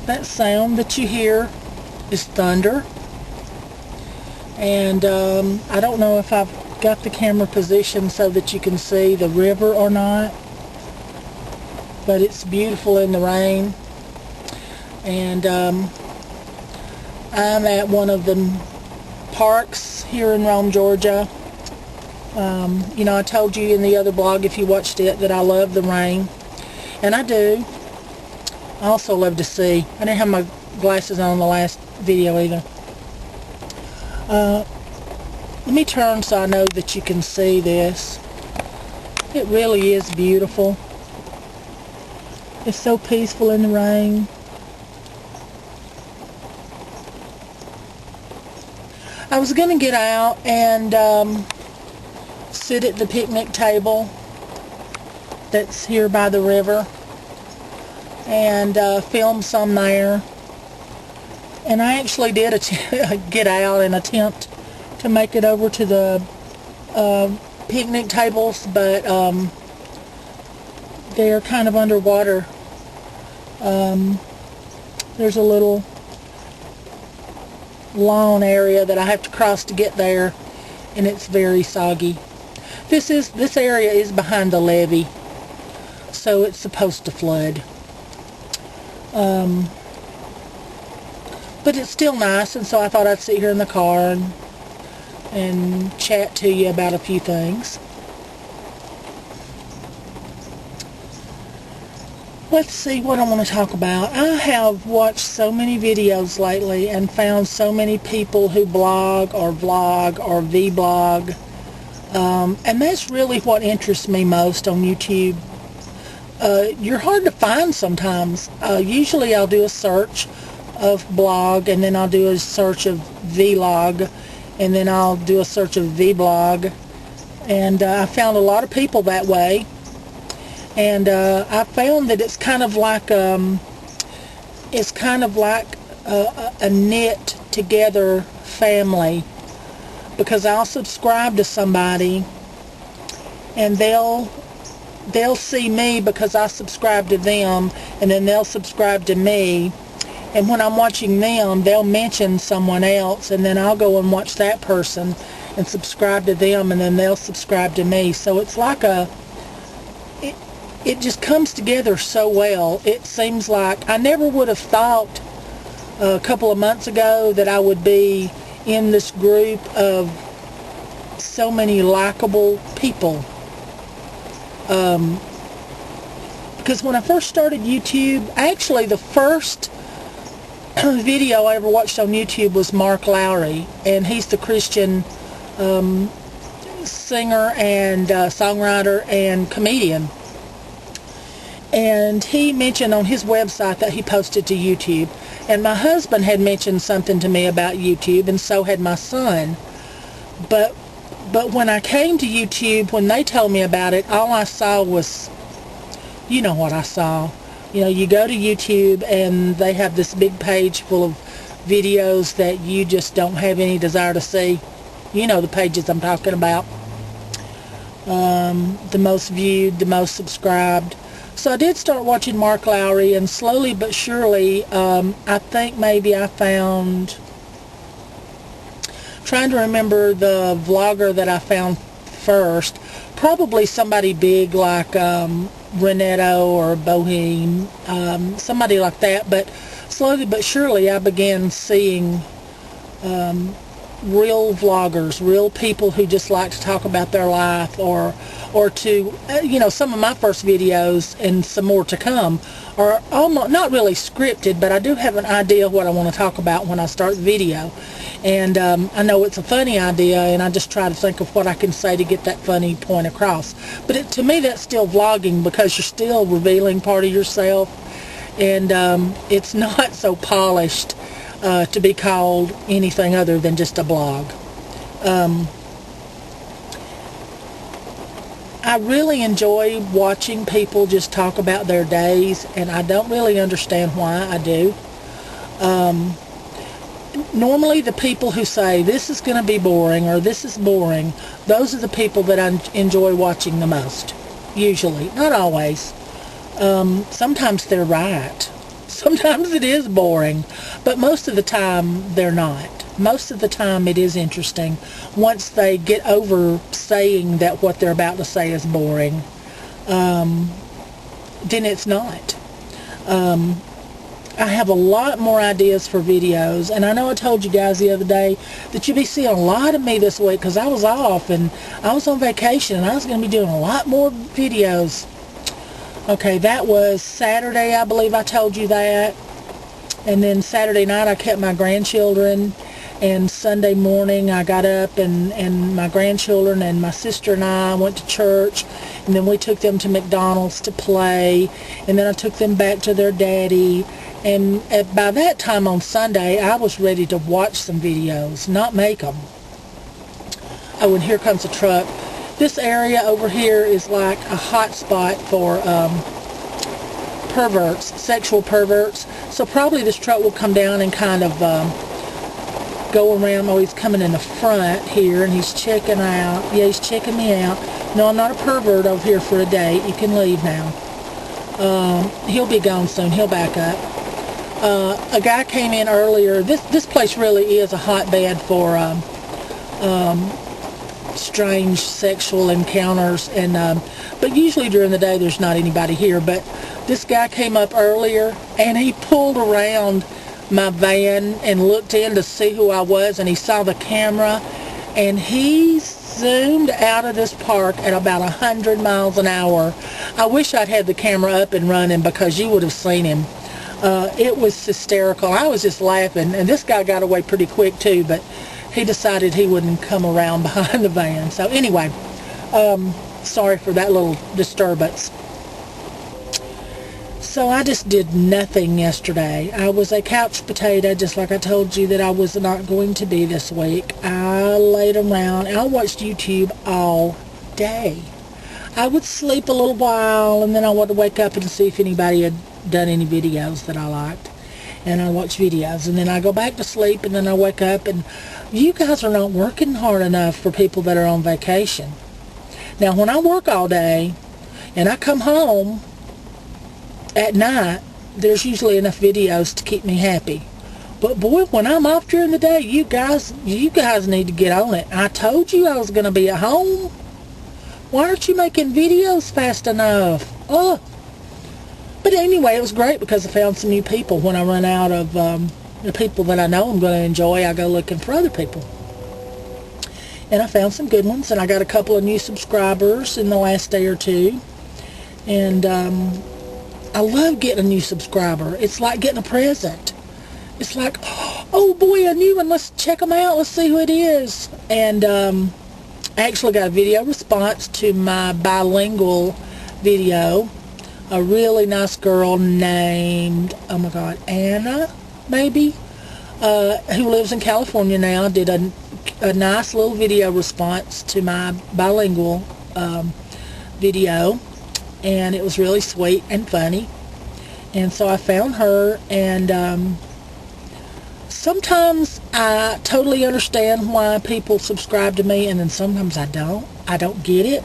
That sound that you hear is thunder. And I don't know if I've got the camera positioned so that you can see the river or not, but it's beautiful in the rain. And I'm at one of the parks here in Rome, Georgia. You know, I told you in the other blog, if you watched it, that I love the rain, and I do. I also love to see. I didn't have my glasses on in the last video either. Let me turn so I know that you can see this. It really is beautiful. It's so peaceful in the rain. I was going to get out and sit at the picnic table that's here by the river and film some there. And I actually did get out and attempt to make it over to the picnic tables, but they're kind of underwater. There's a little lawn area that I have to cross to get there, and it's very soggy. This area is behind the levee, so it's supposed to flood. But it's still nice, and so I thought I'd sit here in the car and chat to you about a few things. Let's see what I want to talk about. I have watched so many videos lately and found so many people who blog or vlog or vlog, and that's really what interests me most on YouTube. You're hard to find sometimes. Usually I'll do a search of blog, and then I'll do a search of vlog, and then I'll do a search of vblog, and I found a lot of people that way. And I found that it's kind of like a knit together family, because I'll subscribe to somebody and they'll see me because I subscribe to them, and then they'll subscribe to me, and when I'm watching them they'll mention someone else, and then I'll go and watch that person and subscribe to them, and then they'll subscribe to me. So it's like it just comes together so well. It seems like I never would have thought a couple of months ago that I would be in this group of so many likable people. Because when I first started YouTube, actually the first video I ever watched on YouTube was Mark Lowry, and he's the Christian singer and songwriter and comedian. And he mentioned on his website that he posted to YouTube. And my husband had mentioned something to me about YouTube, and so had my son. But when I came to YouTube, when they told me about it, all I saw was, you know what I saw. You know, you go to YouTube and they have this big page full of videos that you just don't have any desire to see. You know the pages I'm talking about. The most viewed, the most subscribed. So I did start watching Mark Lowry, and slowly but surely, I think maybe I found, trying to remember the vlogger that I found first, probably somebody big like Renato or Boheme, somebody like that. But slowly but surely I began seeing real vloggers, real people who just like to talk about their life, or to, you know, some of my first videos and some more to come are almost not really scripted, but I do have an idea of what I want to talk about when I start the video. And I know it's a funny idea, and I just try to think of what I can say to get that funny point across. But to me, that's still vlogging, because you're still revealing part of yourself, and it's not so polished to be called anything other than just a blog. I really enjoy watching people just talk about their days, and I don't really understand why I do. Normally the people who say this is going to be boring or this is boring, those are the people that I enjoy watching the most. Usually, not always. Sometimes they're right. Sometimes it is boring, but most of the time they're not. Most of the time it is interesting. Once they get over saying that what they're about to say is boring, then it's not. I have a lot more ideas for videos, and I know I told you guys the other day that you'll be seeing a lot of me this week because I was off and I was on vacation and I was going to be doing a lot more videos. Okay, that was Saturday, I believe I told you that. And then Saturday night I kept my grandchildren, and Sunday morning I got up and my grandchildren and my sister and I went to church, and then we took them to McDonald's to play, and then I took them back to their daddy. And by that time on Sunday, I was ready to watch some videos, not make them. Oh, and here comes a truck. This area over here is like a hot spot for perverts, sexual perverts. So probably this truck will come down and kind of go around. Oh, he's coming in the front here, and he's checking out. Yeah, he's checking me out. No, I'm not a pervert over here for a date. You can leave now. He'll be gone soon. He'll back up. A guy came in earlier. This place really is a hotbed for strange sexual encounters, and but usually during the day there's not anybody here. But this guy came up earlier and he pulled around my van and looked in to see who I was, and he saw the camera, and he zoomed out of this park at about 100 miles an hour. I wish I'd had the camera up and running because you would have seen him. It was hysterical. I was just laughing, and this guy got away pretty quick too, but he decided he wouldn't come around behind the van. So anyway, sorry for that little disturbance. So I just did nothing yesterday. I was a couch potato, just like I told you that I was not going to be this week. I laid around and I watched YouTube all day. I would sleep a little while, and then I would wake up and see if anybody had done any videos that I liked, and I watch videos, and then I go back to sleep, and then I wake up, and you guys are not working hard enough for people that are on vacation. Now, when I work all day and I come home at night, there's usually enough videos to keep me happy. But boy, when I'm off during the day, you guys need to get on it. I told you I was going to be at home. Why aren't you making videos fast enough? Oh. But anyway, it was great because I found some new people. When I run out of the people that I know I'm going to enjoy, I go looking for other people. And I found some good ones, and I got a couple of new subscribers in the last day or two. And I love getting a new subscriber. It's like getting a present. It's like, oh boy, a new one. Let's check them out. Let's see who it is. And I actually got a video response to my bilingual video. A really nice girl named, oh my God, Anna, maybe, who lives in California now, did a nice little video response to my bilingual video, and it was really sweet and funny. And so I found her, and sometimes I totally understand why people subscribe to me, and then sometimes I don't. I don't get it.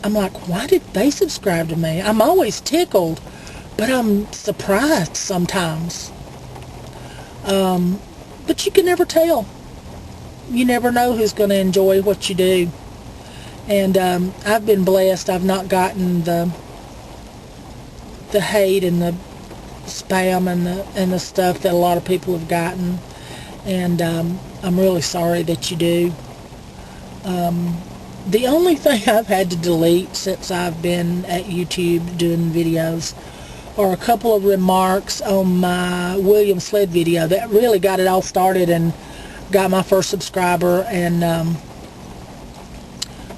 I'm like, why did they subscribe to me? I'm always tickled, but I'm surprised sometimes. But you can never tell. You never know who's going to enjoy what you do. And I've been blessed. I've not gotten the hate and the spam and the stuff that a lot of people have gotten. And I'm really sorry that you do. The only thing I've had to delete since I've been at YouTube doing videos are a couple of remarks on my William Sled video that really got it all started and got my first subscriber, and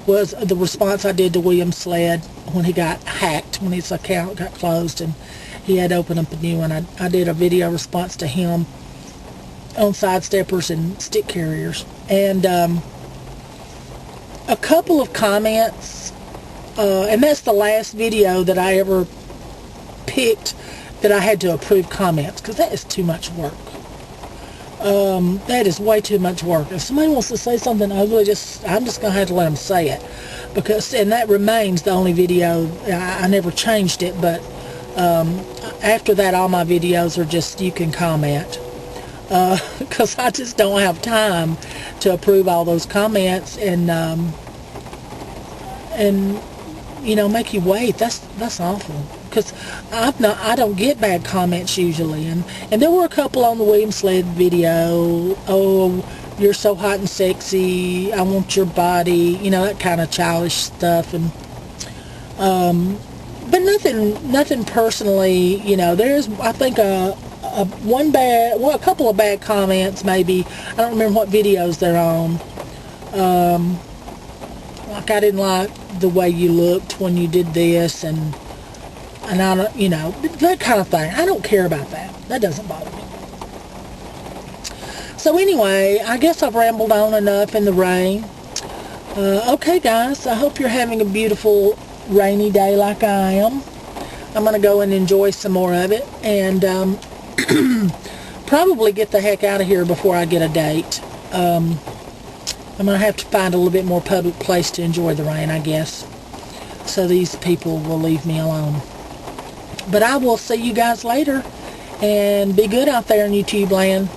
was the response I did to William Sled when he got hacked, when his account got closed and he had to open up a new one. I did a video response to him on sidesteppers and stick carriers. And a couple of comments, and that's the last video that I ever picked that I had to approve comments, because that is too much work. That is way too much work. If somebody wants to say something ugly, I'm just going to have to let them say it, because, and that remains the only video. I never changed it, but After that, all my videos are just, you can comment. Because I just don't have time to approve all those comments and you know, make you wait. That's awful. Because I don't get bad comments usually. And there were a couple on the William Sled video. Oh, you're so hot and sexy. I want your body. You know, that kind of childish stuff. And but nothing personally. You know, there's, I think, a couple of bad comments maybe. I don't remember what videos they're on. Like, I didn't like the way you looked when you did this, and I don't, you know, that kind of thing. I don't care about that. That doesn't bother me. So anyway, I guess I've rambled on enough in the rain. Okay, guys, I hope you're having a beautiful rainy day like I am. I'm going to go and enjoy some more of it, and probably get the heck out of here before I get a date. I'm going to have to find a little bit more public place to enjoy the rain, I guess, so these people will leave me alone. But I will see you guys later, and be good out there in YouTube land.